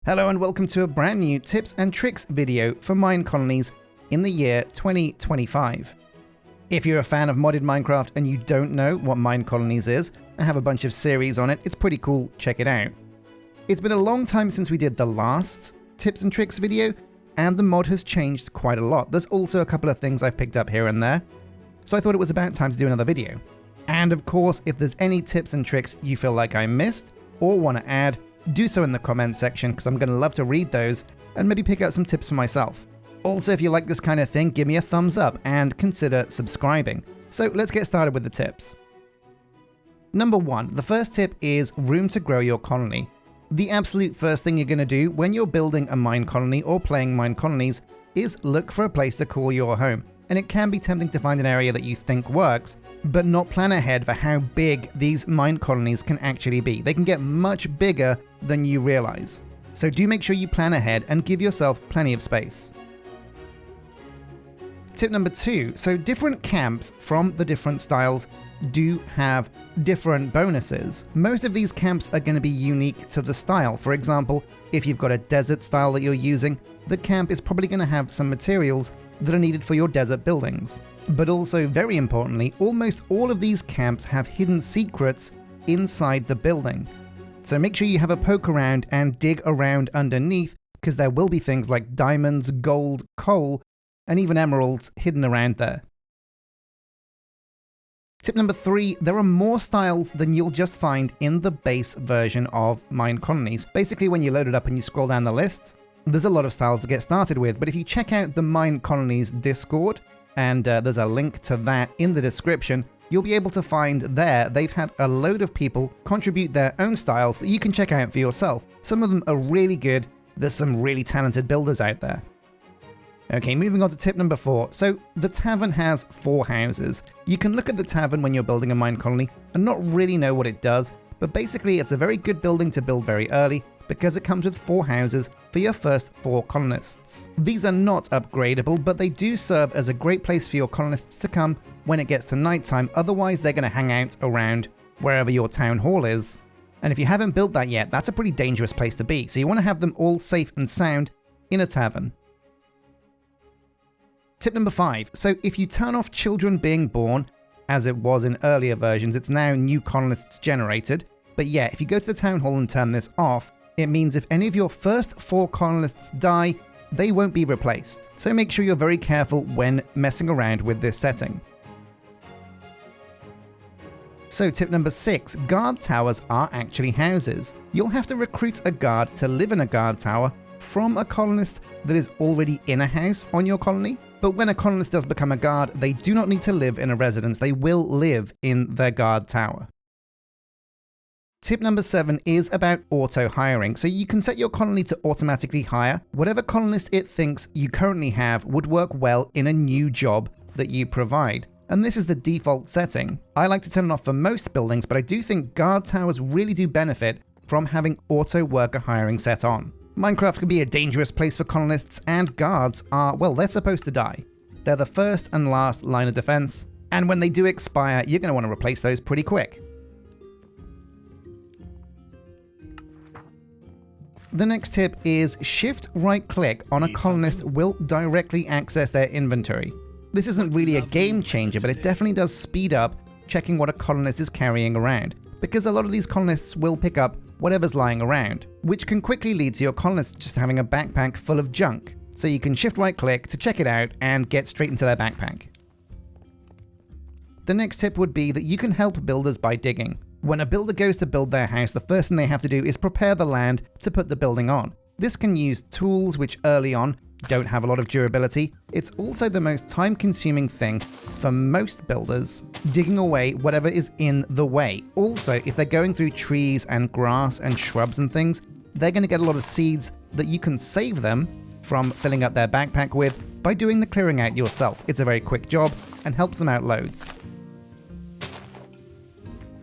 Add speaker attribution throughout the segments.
Speaker 1: Hello and welcome to a brand new tips and tricks video for Minecolonies in the year 2025. If you're a fan of modded Minecraft and you don't know what Minecolonies is, I have a bunch of series on it, it's pretty cool, check it out. It's been a long time since we did the last tips and tricks video, and the mod has changed quite a lot. There's also a couple of things I've picked up here and there, so I thought it was about time to do another video. And of course, if there's any tips and tricks you feel like I missed or want to add, do so in the comments section because I'm going to love to read those and maybe pick out some tips for myself. Also, if you like this kind of thing, give me a thumbs up and consider subscribing. So let's get started with the tips. Number 1, the first tip is room to grow your colony. The absolute first thing you're going to do when you're building a mine colony or playing Minecolonies is look for a place to call your home. And it can be tempting to find an area that you think works, but not plan ahead for how big these mine colonies can actually be. They can get much bigger than you realize. So do make sure you plan ahead and give yourself plenty of space. Tip number 2, so different camps from the different styles do have different bonuses. Most of these camps are going to be unique to the style. For example, if you've got a desert style that you're using, the camp is probably going to have some materials that are needed for your desert buildings. But also, very importantly, almost all of these camps have hidden secrets inside the building. So make sure you have a poke around and dig around underneath, because there will be things like diamonds, gold, coal, and even emeralds hidden around there. Tip number 3, there are more styles than you'll just find in the base version of Minecolonies. Basically, when you load it up and you scroll down the list, there's a lot of styles to get started with, but if you check out the Minecolonies Discord, and there's a link to that in the description, you'll be able to find there they've had a load of people contribute their own styles that you can check out for yourself. Some of them are really good, there's some really talented builders out there. Okay, moving on to tip number 4. So the Tavern has 4 houses. You can look at the Tavern when you're building a mine colony and not really know what it does, but basically it's a very good building to build very early because it comes with 4 houses for your first 4 colonists. These are not upgradable, but they do serve as a great place for your colonists to come when it gets to nighttime, otherwise they're going to hang out around wherever your town hall is. And if you haven't built that yet, that's a pretty dangerous place to be, so you want to have them all safe and sound in a tavern. Tip number 5, so if you turn off children being born, as it was in earlier versions, it's now new colonists generated, but yeah, if you go to the town hall and turn this off, it means if any of your first 4 colonists die, they won't be replaced. So make sure you're very careful when messing around with this setting. So tip number 6, guard towers are actually houses. You'll have to recruit a guard to live in a guard tower from a colonist that is already in a house on your colony. But when a colonist does become a guard, they do not need to live in a residence, they will live in their guard tower. Tip number 7 is about auto hiring. So you can set your colony to automatically hire whatever colonist it thinks you currently have would work well in a new job that you provide. And this is the default setting. I like to turn it off for most buildings, but I do think guard towers really do benefit from having auto worker hiring set on. Minecraft can be a dangerous place for colonists, and guards are, well, they're supposed to die. They're the first and last line of defense, and when they do expire, you're going to want to replace those pretty quick. The next tip is shift right click on a colonist will directly access their inventory. This isn't really a game changer, but it definitely does speed up checking what a colonist is carrying around, because a lot of these colonists will pick up whatever's lying around, which can quickly lead to your colonists just having a backpack full of junk. So you can shift right click to check it out and get straight into their backpack. The next tip would be that you can help builders by digging. When a builder goes to build their house, the first thing they have to do is prepare the land to put the building on. This can use tools which early on don't have a lot of durability. It's also the most time-consuming thing for most builders, digging away whatever is in the way. Also, if they're going through trees and grass and shrubs and things, they're going to get a lot of seeds that you can save them from filling up their backpack with by doing the clearing out yourself. It's a very quick job and helps them out loads.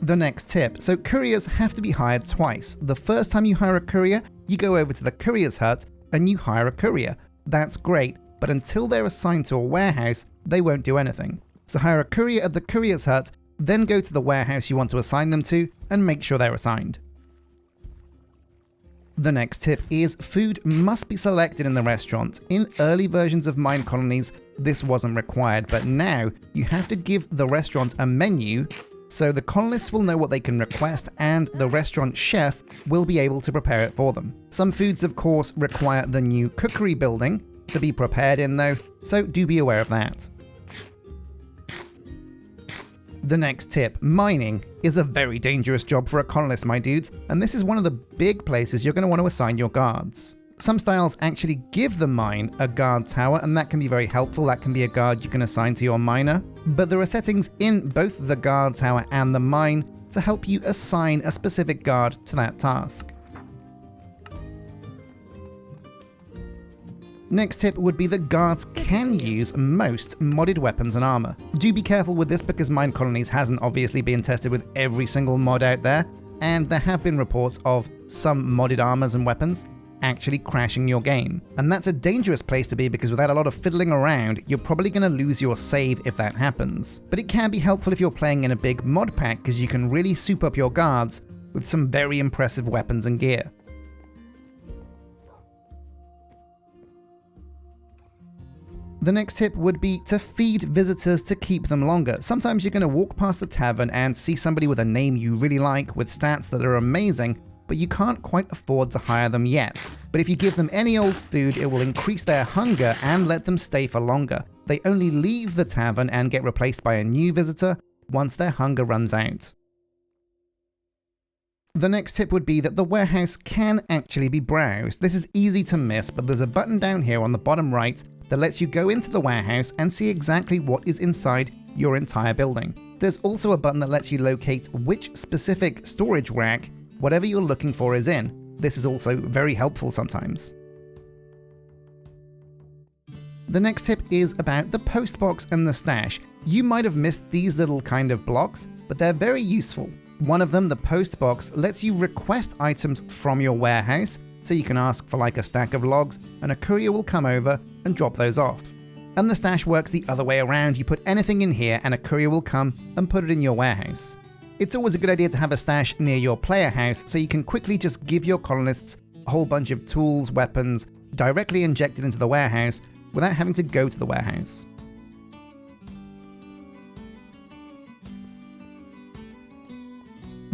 Speaker 1: The next tip, so couriers have to be hired twice. The first time you hire a courier, you go over to the courier's hut and you hire a courier. That's great, but until they're assigned to a warehouse, they won't do anything. So hire a courier at the courier's hut, then go to the warehouse you want to assign them to and make sure they're assigned. The next tip is food must be selected in the restaurant. In early versions of Minecolonies, this wasn't required, but now you have to give the restaurant a menu so the colonists will know what they can request and the restaurant chef will be able to prepare it for them. Some foods, of course, require the new cookery building to be prepared in though, so do be aware of that. The next tip, mining, is a very dangerous job for a colonist, my dudes, and this is one of the big places you're going to want to assign your guards. Some styles actually give the mine a guard tower, and that can be very helpful. That can be a guard you can assign to your miner. But there are settings in both the guard tower and the mine to help you assign a specific guard to that task. Next tip would be that guards can use most modded weapons and armor. Do be careful with this because Minecolonies hasn't obviously been tested with every single mod out there, and there have been reports of some modded armors and weapons actually crashing your game. And that's a dangerous place to be because without a lot of fiddling around, you're probably going to lose your save if that happens. But it can be helpful if you're playing in a big mod pack because you can really soup up your guards with some very impressive weapons and gear. The next tip would be to feed visitors to keep them longer. Sometimes you're going to walk past the tavern and see somebody with a name you really like with stats that are amazing, but you can't quite afford to hire them yet. But if you give them any old food, it will increase their hunger and let them stay for longer. They only leave the tavern and get replaced by a new visitor once their hunger runs out. The next tip would be that the warehouse can actually be browsed. This is easy to miss, but there's a button down here on the bottom right that lets you go into the warehouse and see exactly what is inside your entire building. There's also a button that lets you locate which specific storage rack whatever you're looking for is in. This is also very helpful sometimes. The next tip is about the post box and the stash. You might have missed these little kind of blocks, but they're very useful. One of them, the post box, lets you request items from your warehouse, so you can ask for like a stack of logs and a courier will come over and drop those off. And the stash works the other way around. You put anything in here and a courier will come and put it in your warehouse. It's always a good idea to have a stash near your player house so you can quickly just give your colonists a whole bunch of tools, weapons, directly injected into the warehouse without having to go to the warehouse.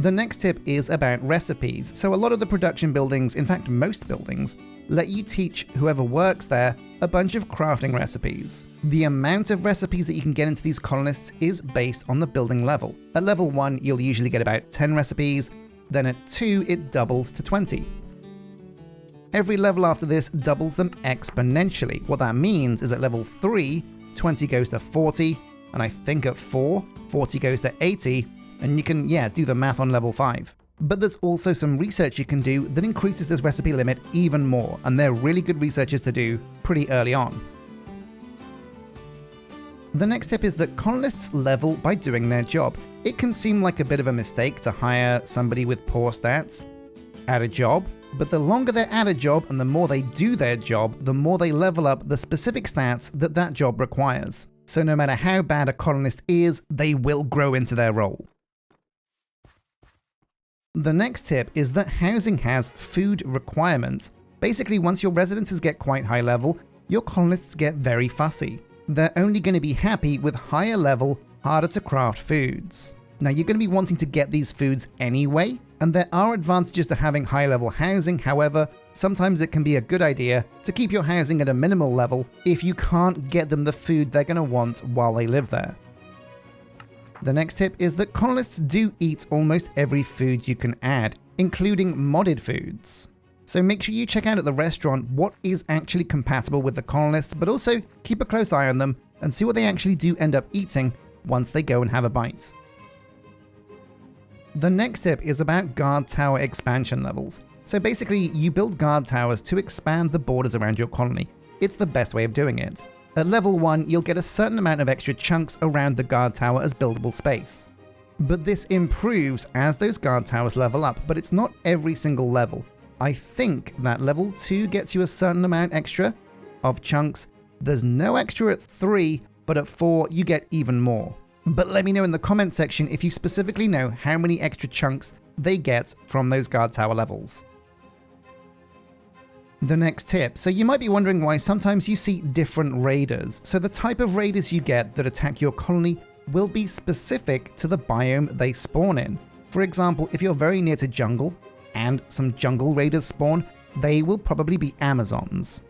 Speaker 1: The next tip is about recipes. So a lot of the production buildings, in fact most buildings, let you teach whoever works there a bunch of crafting recipes. The amount of recipes that you can get into these colonists is based on the building level. At level 1 you'll usually get about 10 recipes, then at 2 it doubles to 20. Every level after this doubles them exponentially. What that means is at level 3, 20 goes to 40, and I think at 4, 40 goes to 80, and you can, do the math on level 5. But there's also some research you can do that increases this recipe limit even more, and they're really good researches to do pretty early on. The next tip is that colonists level by doing their job. It can seem like a bit of a mistake to hire somebody with poor stats at a job, but the longer they're at a job and the more they do their job, the more they level up the specific stats that that job requires. So no matter how bad a colonist is, they will grow into their role. The next tip is that housing has food requirements. Basically, once your residences get quite high level, your colonists get very fussy. They're only going to be happy with higher level, harder to craft foods. Now you're going to be wanting to get these foods anyway, and there are advantages to having high level housing. However, sometimes it can be a good idea to keep your housing at a minimal level if you can't get them the food they're going to want while they live there. The next tip is that colonists do eat almost every food you can add, including modded foods. So make sure you check out at the restaurant what is actually compatible with the colonists, but also keep a close eye on them and see what they actually do end up eating once they go and have a bite. The next tip is about guard tower expansion levels. So basically, you build guard towers to expand the borders around your colony. It's the best way of doing it. At level 1, you'll get a certain amount of extra chunks around the guard tower as buildable space. But this improves as those guard towers level up, but it's not every single level. I think that level 2 gets you a certain amount extra of chunks. There's no extra at 3, but at 4 you get even more. But let me know in the comment section if you specifically know how many extra chunks they get from those guard tower levels. The next tip. So you might be wondering why sometimes you see different raiders. So the type of raiders you get that attack your colony will be specific to the biome they spawn in. For example, if you're very near to jungle and some jungle raiders spawn, they will probably be Amazons.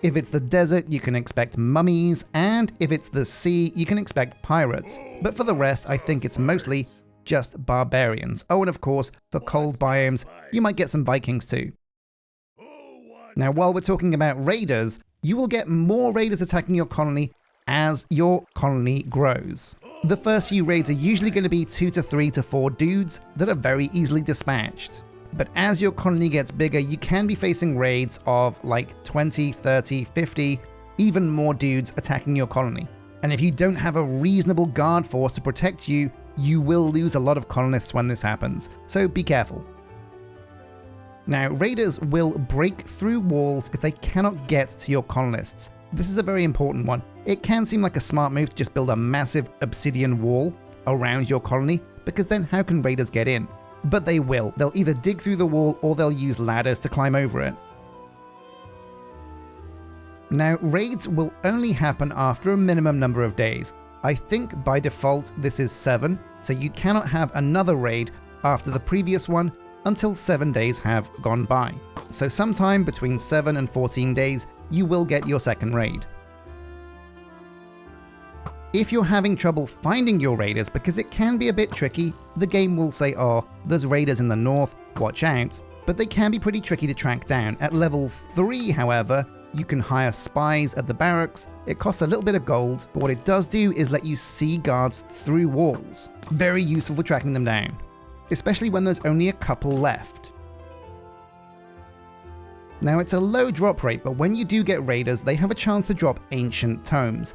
Speaker 1: If it's the desert, you can expect mummies, and if it's the sea, you can expect pirates. But for the rest, I think it's mostly just barbarians. Oh, and of course, for cold biomes, you might get some Vikings too. Now, while we're talking about raiders, you will get more raiders attacking your colony as your colony grows. The first few raids are usually going to be 2 to 3 to 4 dudes that are very easily dispatched. But as your colony gets bigger, you can be facing raids of like 20, 30, 50, even more dudes attacking your colony. And if you don't have a reasonable guard force to protect you, you will lose a lot of colonists when this happens, so be careful. Now, raiders will break through walls if they cannot get to your colonists. This is a very important one. It can seem like a smart move to just build a massive obsidian wall around your colony, because then how can raiders get in? But they will. They'll either dig through the wall or they'll use ladders to climb over it. Now, raids will only happen after a minimum number of days. I think by default this is 7, so you cannot have another raid after the previous one until 7 days have gone by. So sometime between 7 and 14 days, you will get your second raid. If you're having trouble finding your raiders, because it can be a bit tricky, the game will say, oh, there's raiders in the north, watch out, but they can be pretty tricky to track down. At level 3, however, you can hire spies at the barracks. It costs a little bit of gold, but what it does do is let you see guards through walls. Very useful for tracking them down, especially when there's only a couple left. Now, it's a low drop rate, but when you do get raiders, they have a chance to drop ancient tomes.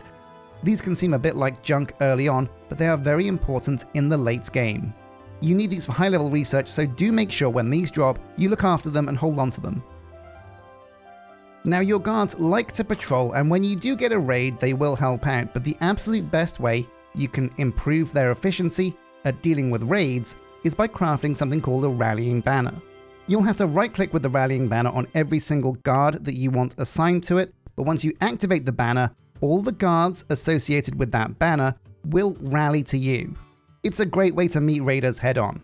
Speaker 1: These can seem a bit like junk early on, but they are very important in the late game. You need these for high-level research, so do make sure when these drop, you look after them and hold on to them. Now, your guards like to patrol, and when you do get a raid, they will help out, but the absolute best way you can improve their efficiency at dealing with raids is by crafting something called a rallying banner. You'll have to right-click with the rallying banner on every single guard that you want assigned to it, but once you activate the banner, all the guards associated with that banner will rally to you. It's a great way to meet raiders head-on.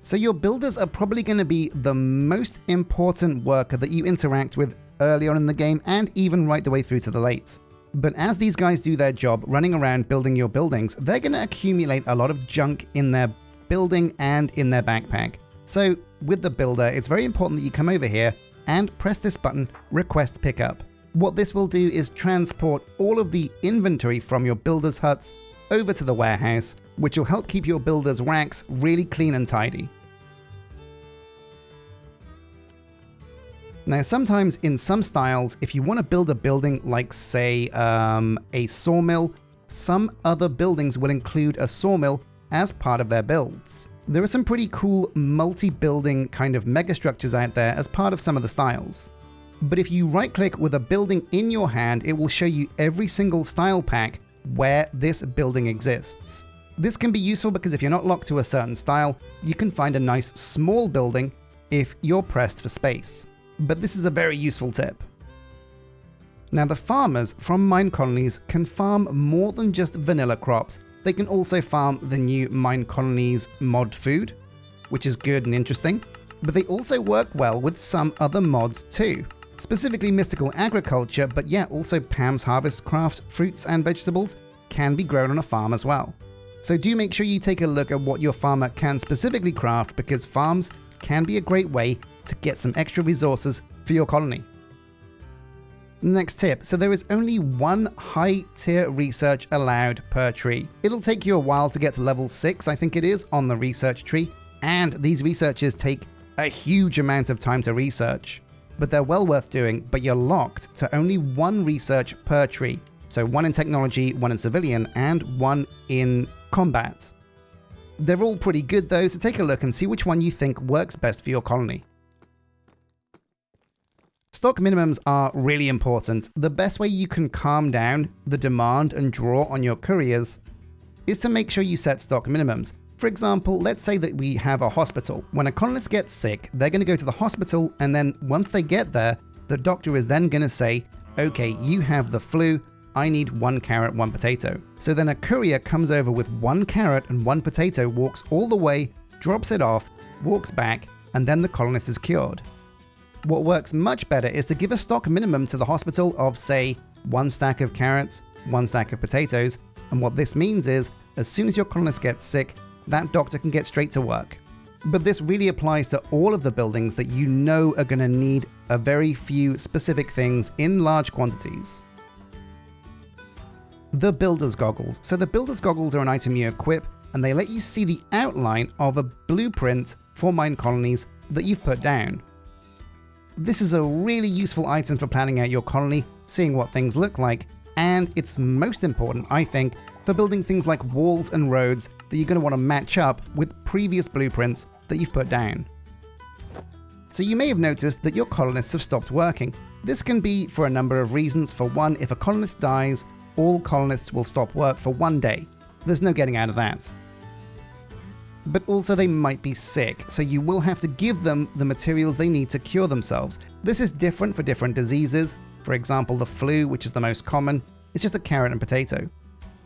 Speaker 1: So your builders are probably going to be the most important worker that you interact with early on in the game and even right the way through to the late. But as these guys do their job running around building your buildings, they're going to accumulate a lot of junk in their building and in their backpack. So with the builder, it's very important that you come over here and press this button, Request Pickup. What this will do is transport all of the inventory from your builders' huts over to the warehouse, which will help keep your builders' racks really clean and tidy. Now, sometimes in some styles, if you want to build a building like, say, a sawmill, some other buildings will include a sawmill as part of their builds. There are some pretty cool multi-building kind of megastructures out there as part of some of the styles. But if you right-click with a building in your hand, it will show you every single style pack where this building exists. This can be useful because if you're not locked to a certain style, you can find a nice small building if you're pressed for space. But this is a very useful tip. Now, the farmers from Minecolonies can farm more than just vanilla crops. They can also farm the new Minecolonies mod food, which is good and interesting, but they also work well with some other mods too. Specifically mystical agriculture, but yeah, also Pam's Harvest Craft fruits and vegetables can be grown on a farm as well. So do make sure you take a look at what your farmer can specifically craft, because farms can be a great way to get some extra resources for your colony. Next tip, so there is only one high tier research allowed per tree. It'll take you a while to get to level 6, I think it is, on the research tree, and these researches take a huge amount of time to research. But they're well worth doing, but you're locked to only one research per tree. So one in technology, one in civilian, and one in combat. They're all pretty good though, so take a look and see which one you think works best for your colony. Stock minimums are really important. The best way you can calm down the demand and draw on your couriers is to make sure you set stock minimums. For example, let's say that we have a hospital. When a colonist gets sick, they're going to go to the hospital, and then once they get there, the doctor is then going to say, okay, you have the flu, I need 1 carrot, 1 potato. So then a courier comes over with 1 carrot and 1 potato, walks all the way, drops it off, walks back, and then the colonist is cured. What works much better is to give a stock minimum to the hospital of, say, 1 stack of carrots, 1 stack of potatoes, and what this means is, as soon as your colonist gets sick, that doctor can get straight to work. But this really applies to all of the buildings that you know are going to need a very few specific things in large quantities. The builder's goggles. So the builder's goggles are an item you equip, and they let you see the outline of a blueprint for Minecolonies that you've put down. This is a really useful item for planning out your colony, seeing what things look like, and it's most important, I think, for building things like walls and roads that you're going to want to match up with previous blueprints that you've put down. So you may have noticed that your colonists have stopped working. This can be for a number of reasons. For one, if a colonist dies, all colonists will stop work for 1 day. There's no getting out of that. But also they might be sick, so you will have to give them the materials they need to cure themselves. This is different for different diseases. For example, the flu, which is the most common, is just a carrot and potato.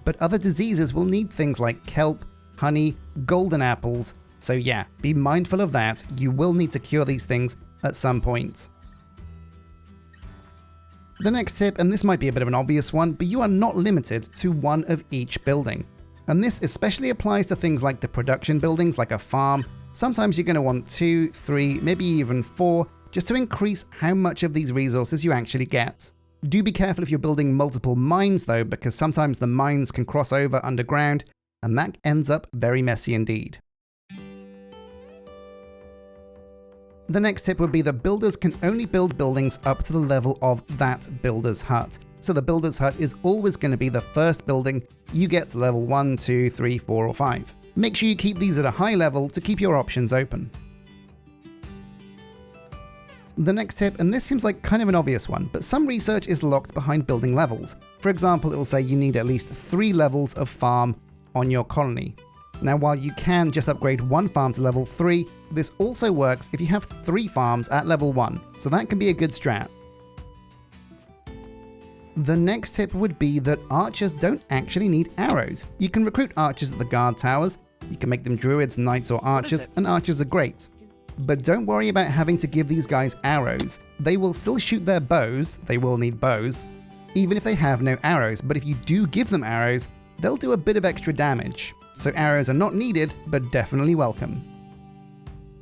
Speaker 1: But other diseases will need things like kelp, honey, golden apples, so yeah, be mindful of that. You will need to cure these things at some point. The next tip, and this might be a bit of an obvious one, but you are not limited to 1 of each building. And this especially applies to things like the production buildings, like a farm. Sometimes you're going to want 2, 3, maybe even 4, just to increase how much of these resources you actually get. Do be careful if you're building multiple mines though, because sometimes the mines can cross over underground, and that ends up very messy indeed. The next tip would be that builders can only build buildings up to the level of that builder's hut. So the builder's hut is always going to be the first building you get to level 1, 2, 3, 4, or 5. Make sure you keep these at a high level to keep your options open. The next tip, and this seems like kind of an obvious one, but some research is locked behind building levels. For example, it will say you need at least 3 levels of farm on your colony. Now, while you can just upgrade 1 farm to level 3, this also works if you have 3 farms at level 1, so that can be a good strat. The next tip would be that archers don't actually need arrows. You can recruit archers at the guard towers, you can make them druids, knights, or archers, and archers are great. But don't worry about having to give these guys arrows. They will still shoot their bows, they will need bows, even if they have no arrows, but if you do give them arrows, they'll do a bit of extra damage. So arrows are not needed, but definitely welcome.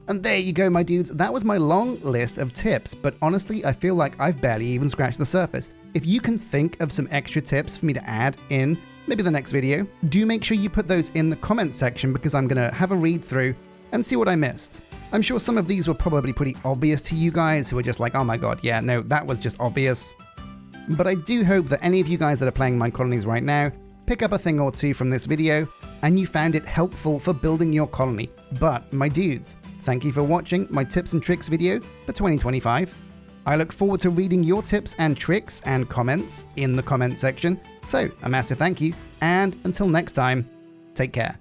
Speaker 1: And there you go, my dudes. That was my long list of tips, but honestly, I feel like I've barely even scratched the surface. If you can think of some extra tips for me to add in maybe the next video, do make sure you put those in the comment section, because I'm going to have a read through and see what I missed. I'm sure some of these were probably pretty obvious to you guys who are just like, oh my god, yeah, no, that was just obvious. But I do hope that any of you guys that are playing Minecolonies right now pick up a thing or two from this video and you found it helpful for building your colony. But my dudes, thank you for watching my tips and tricks video for 2025. I look forward to reading your tips and tricks and comments in the comment section. So a massive thank you, and until next time, take care.